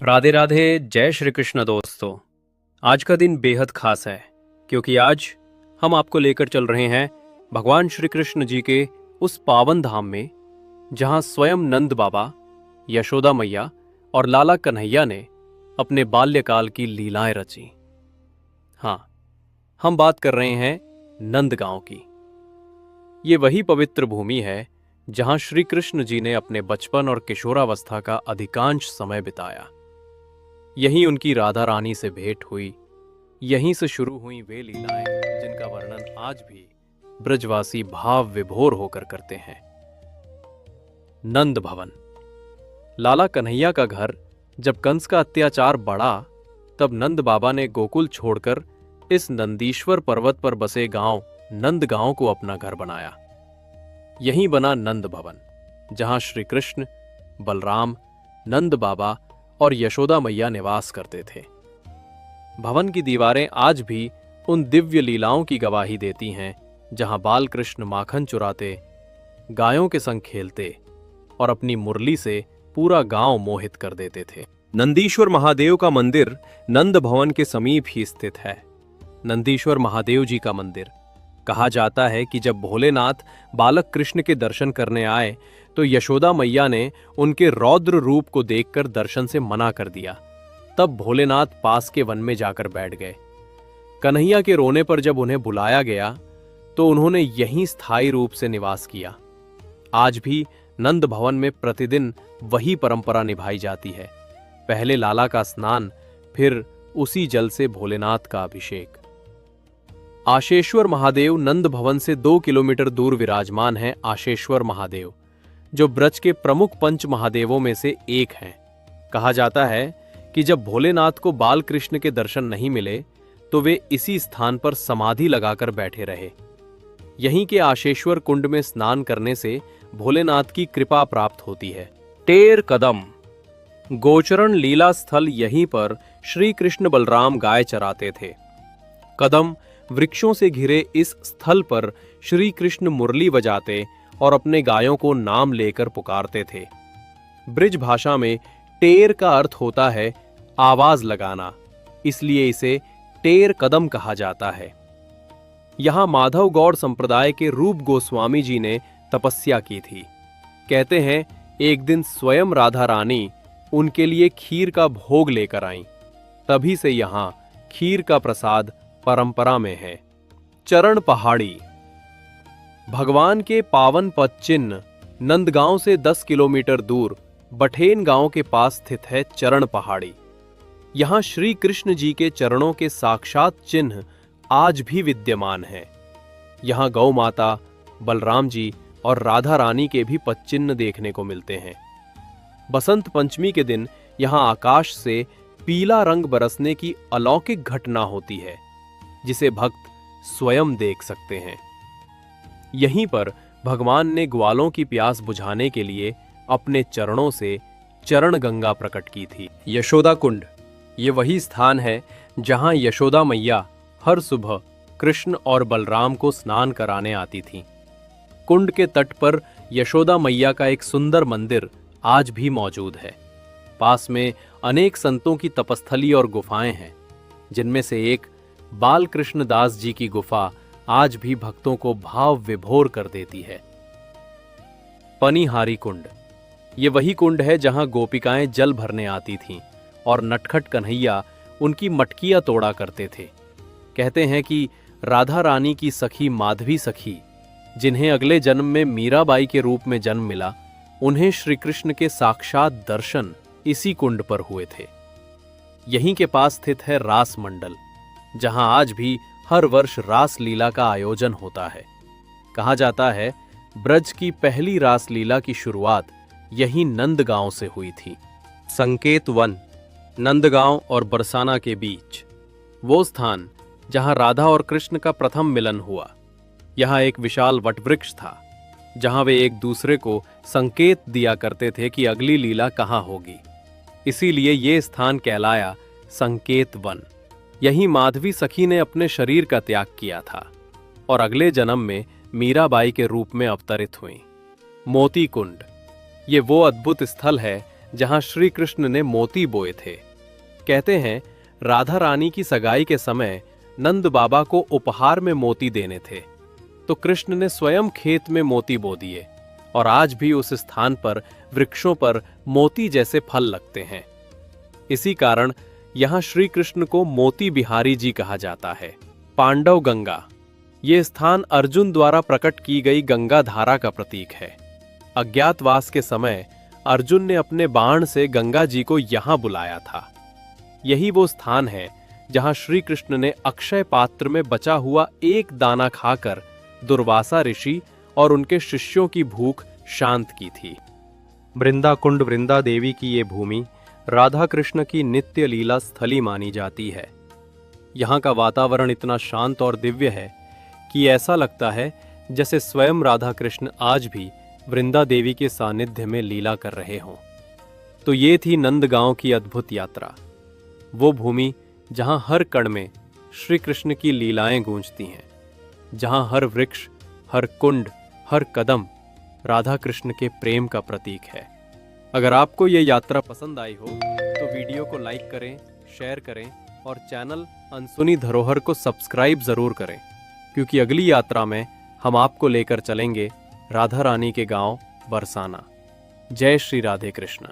राधे राधे। जय श्री कृष्ण दोस्तों। आज का दिन बेहद खास है क्योंकि आज हम आपको लेकर चल रहे हैं भगवान श्री कृष्ण जी के उस पावन धाम में जहां स्वयं नंद बाबा, यशोदा मैया और लाला कन्हैया ने अपने बाल्यकाल की लीलाएं रची। हाँ, हम बात कर रहे हैं नंदगांव की। ये वही पवित्र भूमि है जहां श्री कृष्ण जी ने अपने बचपन और किशोरावस्था का अधिकांश समय बिताया। यहीं उनकी राधा रानी से भेंट हुई, यहीं से शुरू हुई वे लीलाएं जिनका वर्णन आज भी ब्रजवासी भाव विभोर होकर करते हैं। नंद भवन। लाला कन्हैया का घर जब कंस का अत्याचार बढ़ा, तब नंद बाबा ने गोकुल छोड़कर इस नंदीश्वर पर्वत पर बसे गांव नंदगांव को अपना घर बनाया। यहीं बना नंद भवन, जहां श्री कृष्ण, बलराम, नंद बाबा और यशोदा मैया निवास करते थे। भवन की दीवारें आज भी उन दिव्य लीलाओं की गवाही देती हैं जहां बाल कृष्ण माखन चुराते, गायों के संग खेलते और अपनी मुरली से पूरा गांव मोहित कर देते थे। नंदीश्वर महादेव का मंदिर नंद भवन के समीप ही स्थित है। नंदीश्वर महादेव जी का मंदिर, कहा जाता है कि जब भोलेनाथ बालक कृष्ण के दर्शन करने आए तो यशोदा मैया ने उनके रौद्र रूप को देखकर दर्शन से मना कर दिया। तब भोलेनाथ पास के वन में जाकर बैठ गए। कन्हैया के रोने पर जब उन्हें बुलाया गया तो उन्होंने यहीं स्थायी रूप से निवास किया। आज भी नंद भवन में प्रतिदिन वही परंपरा निभाई जाती है। पहले लाला का स्नान, फिर उसी जल से भोलेनाथ का अभिषेक। आशेश्वर महादेव नंद भवन से 2 किलोमीटर दूर विराजमान है। आशेश्वर महादेव जो ब्रज के प्रमुख पंच महादेवों में से एक हैं। कहा जाता है कि जब भोलेनाथ को बाल कृष्ण के दर्शन नहीं मिले तो वे इसी स्थान पर समाधि लगाकर बैठे रहे। यहीं के आशेश्वर कुंड में स्नान करने से भोलेनाथ की कृपा प्राप्त होती है। टेर कदम गोचरण लीला स्थल, यहीं पर श्री कृष्ण बलराम गाय चराते थे। कदम वृक्षों से घिरे इस स्थल पर श्री कृष्ण मुरली बजाते और अपने गायों को नाम लेकर पुकारते थे। ब्रिज भाषा में टेर का अर्थ होता है आवाज लगाना, इसलिए इसे टेर कदम कहा जाता है। यहां माधव गौड़ संप्रदाय के रूप गोस्वामी जी ने तपस्या की थी। कहते हैं एक दिन स्वयं राधा रानी उनके लिए खीर का भोग लेकर आईं। तभी से यहां खीर का प्रसाद परंपरा में है। चरण पहाड़ी। भगवान के पावन पद चिन्ह नंदगांव से 10 किलोमीटर दूर बठेन गांव के पास स्थित है चरण पहाड़ी। यहां श्री कृष्ण जी के चरणों के साक्षात चिन्ह आज भी विद्यमान हैं। यहां गौ माता, बलराम जी और राधा रानी के भी पदचिन्ह देखने को मिलते हैं। बसंत पंचमी के दिन यहां आकाश से पीला रंग बरसने की अलौकिक घटना होती है, जिसे भक्त स्वयं देख सकते हैं। यहीं पर भगवान ने ग्वालों की प्यास बुझाने के लिए अपने चरणों से चरण गंगा प्रकट की थी। यशोदा कुंड, ये वही स्थान है जहां यशोदा मैया हर सुबह कृष्ण और बलराम को स्नान कराने आती थीं। कुंड के तट पर यशोदा मैया का एक सुंदर मंदिर आज भी मौजूद है। पास में अनेक संतों की तपस्थली और गुफाएं हैं, जिनमें से एक बाल कृष्ण दास जी की गुफा आज भी भक्तों को भाव विभोर कर देती है। पनिहारी कुंड, ये वही कुंड है जहां गोपिकाएं जल भरने आती थीं और नटखट कन्हैया उनकी मटकियां तोड़ा करते थे। कहते हैं कि राधा रानी की सखी माधवी सखी, जिन्हें अगले जन्म में मीराबाई के रूप में जन्म मिला, उन्हें श्री कृष्ण के साक्षात दर्शन इसी कुंड पर हुए थे। यहीं के पास स्थित है रास मंडल, जहां आज भी हर वर्ष रास लीला का आयोजन होता है। कहा जाता है ब्रज की पहली रास लीला की शुरुआत यहीं नंदगांव से हुई थी। संकेत वन, नंदगांव और बरसाना के बीच, वो स्थान जहां राधा और कृष्ण का प्रथम मिलन हुआ। यहां एक विशाल वटवृक्ष था, जहां वे एक दूसरे को संकेत दिया करते थे कि अगली लीला कहां होगी। इसीलिए ये स्थान कहलाया संकेत वन। यहीं माधवी सखी ने अपने शरीर का त्याग किया था और अगले जन्म में मीराबाई के रूप में अवतरित हुई। मोती कुंड, ये वो अद्भुत स्थल है जहां श्री कृष्ण ने मोती बोए थे। कहते हैं राधा रानी की सगाई के समय नंद बाबा को उपहार में मोती देने थे, तो कृष्ण ने स्वयं खेत में मोती बो दिए और आज भी उस स्थान पर वृक्षों पर मोती जैसे फल लगते हैं। इसी कारण यहां श्री कृष्ण को मोती बिहारी जी कहा जाता है। पांडव गंगा, ये स्थान अर्जुन द्वारा प्रकट की गई गंगा धारा का प्रतीक है। अज्ञातवास के समय अर्जुन ने अपने बाण से गंगा जी को यहां बुलाया था। यही वो स्थान है जहां श्री कृष्ण ने अक्षय पात्र में बचा हुआ एक दाना खाकर दुर्वासा ऋषि और उनके शिष्यों की भूख शांत की थी। वृंदा कुंड वृंदा देवी की ये भूमि राधा कृष्ण की नित्य लीला स्थली मानी जाती है। यहाँ का वातावरण इतना शांत और दिव्य है कि ऐसा लगता है जैसे स्वयं राधा कृष्ण आज भी वृंदा देवी के सानिध्य में लीला कर रहे हों। तो ये थी नंदगांव की अद्भुत यात्रा, वो भूमि जहां हर कण में श्री कृष्ण की लीलाएं गूंजती हैं, जहां हर वृक्ष, हर कुंड, हर कदम राधा कृष्ण के प्रेम का प्रतीक है। अगर आपको ये यात्रा पसंद आई हो तो वीडियो को लाइक करें, शेयर करें और चैनल अनसुनी धरोहर को सब्सक्राइब जरूर करें, क्योंकि अगली यात्रा में हम आपको लेकर चलेंगे राधा रानी के गांव बरसाना। जय श्री राधे कृष्ण।